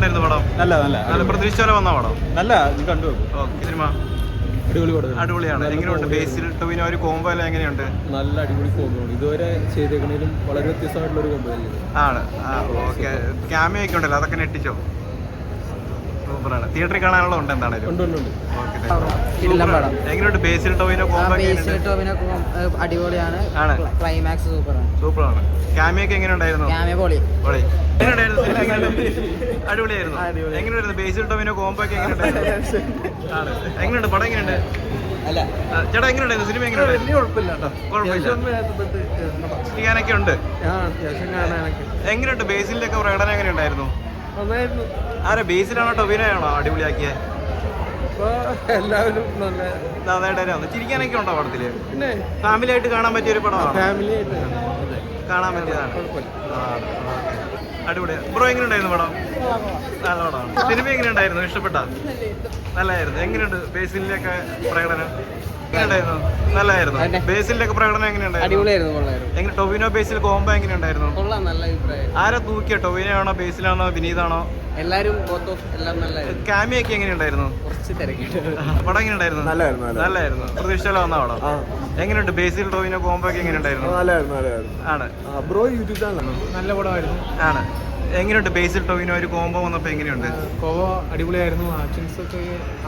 എങ്ങനെയുണ്ടായിരുന്നു പടം? നല്ല നല്ല നല്ല പ്രതീക്ഷിച്ചാലോ വന്ന പടം? നല്ല കണ്ടു. സിനിമ അടിപൊളി പടം, അടിപൊളിയാണ്. എങ്ങനെയുണ്ട് ബേസിൽ ടോവിനോ ഒരു കോംബോ എല്ലാം എങ്ങനെയുണ്ട്? നല്ല അടിപൊളി കോംബോ ആണ്. ഇതുവരെ ചെയ്തേക്കുന്നതിലും വളരെ വ്യത്യസ്തമായിട്ടുള്ള ഒരു കോംബോ ആണ്. ഓക്കെ, ക്യാമിയോ ഒക്കെ ഉണ്ടല്ലോ, അതൊക്കെ ഞെട്ടിച്ചോ? സൂപ്പറാണ്. തിയേറ്ററിൽ കാണാനുള്ള ഉണ്ട് എന്താണേലും. എങ്ങനെയുണ്ട് ബേസിൽ ടോവിനോ കോംബോ? അടിപൊളിയാണ്. ക്ലൈമാക്സ് സൂപ്പറാണ്. ക്യാമിയോ ഒക്കെ എങ്ങനെയുണ്ടായിരുന്നു? എങ്ങനെയുണ്ടായിരുന്നു സിനിമ? അടിപൊളിയായിരുന്നു. എങ്ങനെയായിരുന്നു ബേസിൽ ടോവിനോ കോംബോ ഒക്കെ എങ്ങനെയുണ്ടായിരുന്നു? എങ്ങനെയുണ്ട് പടം? എങ്ങനെയുണ്ട് ചേട്ടാ? എങ്ങനെയുണ്ടായിരുന്നു സിനിമ? എങ്ങനെയുണ്ടായിരുന്നു? ചെയ്യാനൊക്കെ ഉണ്ട്. എങ്ങനെയുണ്ട് ബേസിലിന്റെ ഒക്കെ പ്രകടനം എങ്ങനെയുണ്ടായിരുന്നു? ആരാ, ബേസിലാണോ ടൊവിനോ ആണോ അടിപൊളിയാക്കിയ? എല്ലാവരും നന്നായിട്ടായിരുന്നു. ചിരിക്കാനൊക്കെ ഉണ്ടോ പടത്തില്? ഫാമിലി ആയിട്ട് കാണാൻ പറ്റിയ ഒരു പടമാണ്. കാണാൻ പറ്റിയതാണ്. അടിപൊളിയാണ്. ബ്രോ എങ്ങനെയുണ്ടായിരുന്നു പടം? നല്ല പടമാണ്. സിനിമ എങ്ങനെയുണ്ടായിരുന്നു? ഇഷ്ടപ്പെട്ട? നല്ലായിരുന്നു. എങ്ങനെയുണ്ട് ബേസിലിന്റെ ഒക്കെ പ്രകടനം? എങ്ങനെയുണ്ടായിരുന്നു? നല്ലായിരുന്നു. ബേസിലിന്റെ ഒക്കെ പ്രകടനം എങ്ങനെയുണ്ടായിരുന്നു? എങ്ങനെ ടൊവിനോ ബേസിൽ കോംബോ എങ്ങനെയുണ്ടായിരുന്നു? ആരാ തൂക്കിയ? ടൊവിനോ ആണോ ബേസിലാണോ വിനീതാണോ? എല്ലാരും ക്യാമിയോ ഒക്കെ എങ്ങനെയുണ്ടായിരുന്നു? പടം എങ്ങനെയുണ്ടായിരുന്നു? നല്ലായിരുന്നു. പ്രതീക്ഷിച്ചാലോ വന്ന പടം? എങ്ങനെയുണ്ട് ബേസിൽ ടോവിനോ കോംബോ ഒക്കെ എങ്ങനെയുണ്ടായിരുന്നു? ആണ്. ബ്രോ യൂട്യൂബ് ചാനൽ നല്ല പടമായിരുന്നു. ആണ്. എങ്ങനെയുണ്ട് ബേസിൽ ടോവിനോ ഒരു കോംബോ വന്നപ്പോൾ എങ്ങനെയുണ്ട്? കോംബോ അടിപൊളിയായിരുന്നു.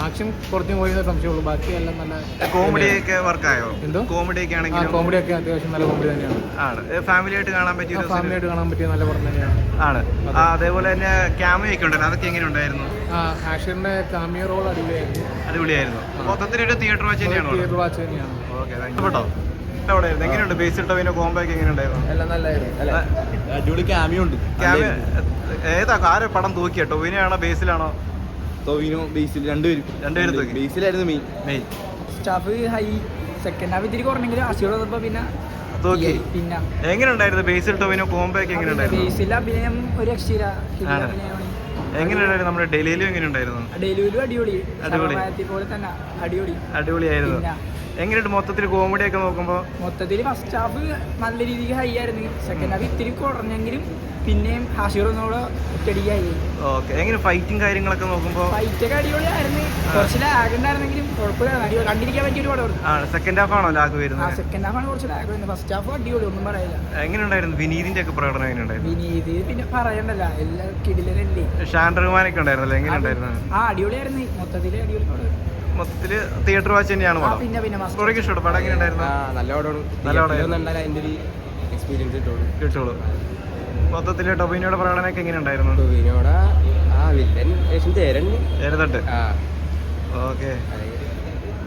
ആക്ഷൻ കുറഞ്ഞു പോയെന്ന് സംശയമുള്ളൂ. ബാക്കിയെല്ലാം നല്ല കോമഡി ഒക്കെ വർക്കായോ? എന്തോ കോമഡി ഒക്കെ ആണെങ്കിൽ കോമഡി ഒക്കെ അത്യാവശ്യം നല്ല കോമഡി തന്നെയാണ്. ആണ്. ഫാമിലി ആയിട്ട് കാണാൻ പറ്റിയ നല്ല പടം തന്നെയാണ്. ആണ്. അതേപോലെ തന്നെ ക്യാമിയോ ഒക്കെ ഉണ്ടല്ലോ, അതൊക്കെ എങ്ങനെയുണ്ടായിരുന്നു? ആഷിറിന്റെ കാമിയോ റോൾ അടിപൊളിയായിരുന്നു. മൊത്തത്തിലൊരു തിയേറ്റർ വാച്ച് തന്നെയാണോ? ഓക്കെ, ഇഷ്ടപ്പെട്ടോ? എങ്ങനെയുണ്ട് ബേസിൽ ടോവിനോ കോംബോ ഒക്കെ എങ്ങനെയുണ്ടായിരുന്നു? അടിപൊളി ക്യാമിയോ ഉണ്ട്. ക്യാമിയോ ഏതാ? ആരെ പടം തൂക്കിയ? ടോവിനോ ആണോ ബേസിലാണോ? ടോവിനോ ബേസിൽ രണ്ടുപേരും തൂക്കി. ബേസിലായിരുന്നു main. Stuff high, second half ഇത്തിരി കുറഞ്ഞെങ്കിലും ആശയോട് വന്നപ്പോ പിന്നെ തൂക്കി. പിന്നെ എങ്ങനെയുണ്ടായിരുന്നു ബേസിൽ ടോവിനോ കോംബോ ഒക്കെ എങ്ങനെയുണ്ടായിരുന്നു? ബേസിൽ അഭിനയം ഒരു രക്ഷയില്ല. എങ്ങനെയുണ്ടായിരുന്നു? നമ്മുടെ ഡൽഹിയിലും എങ്ങനെയുണ്ടായിരുന്നു? ഡൽഹിയിലും പോലെ തന്നെ അടിപൊളിയായിരുന്നു. എങ്ങനെയുണ്ട് മൊത്തത്തിൽ കോമഡി ഒക്കെ നോക്കുമ്പോ? മൊത്തത്തിൽ ഫസ്റ്റ് ഹാഫ് നല്ല രീതിക്ക് ഹൈ ആയിരുന്നു. സെക്കൻഡ് ഹാഫ് ഇത്തിരി കുറഞ്ഞെങ്കിലും പിന്നെയും ഹാഷിർ ഒന്നുകൂടെ ഒറ്റടിക്കായി. ഓക്കെ. എങ്ങനെ ഫൈറ്റിംഗ് കാര്യങ്ങളൊക്കെ നോക്കുമ്പോ? ഫൈറ്റൊക്കെ അടിപൊളിയായിരുന്നു. കുറച്ച് ലാഗ് ഉണ്ടായിരുന്നെങ്കിലും കുഴപ്പമില്ല, കണ്ടിരിക്കാൻ പറ്റിയ ഒരു പടം. സെക്കൻഡ് ഹാഫ് ആണോ ലാഗ് വരുന്നത്? സെക്കൻഡ് ഹാഫ് ആണ് കുറച്ച് ലാഗ് വരുന്നത്. ഫസ്റ്റ് ഹാഫ് അടിപൊളി, ഒന്നും പറയില്ല. എങ്ങനെയുണ്ടായിരുന്നു വിനീതിന്റെ ഒക്കെ പ്രകടനം? എങ്ങനെയുണ്ടായിരുന്നു വിനീത്? പിന്നെ പറയണ്ടല്ല, എല്ലാം കിടിലനല്ലേ. ഷാൻ റഹ്മാനൊക്കെ ഉണ്ടായിരുന്നല്ലോ, എങ്ങനെയുണ്ടായിരുന്നു? അടിപൊളിയായിരുന്നു. മൊത്തത്തില് അടിപൊളി പടം. മൊത്തത്തില് തിയേറ്റർ വാച്ച് തന്നെയാണ് പടം. പിന്നെ ഇഷ്ടപ്പെട്ടു. പടം എങ്ങനെയുണ്ടായിരുന്നു? നല്ല പടമാണ്. എക്സ്പീരിയൻസ് കിട്ടുള്ളൂ. മൊത്തത്തില് ടൊവിനോയുടെ പ്രകടനമൊക്കെ എങ്ങനെയുണ്ടായിരുന്നു? ടൊവിനോടെ വില്ലൻ ഏകദേശം തേരണ്ട്. ഓക്കെ.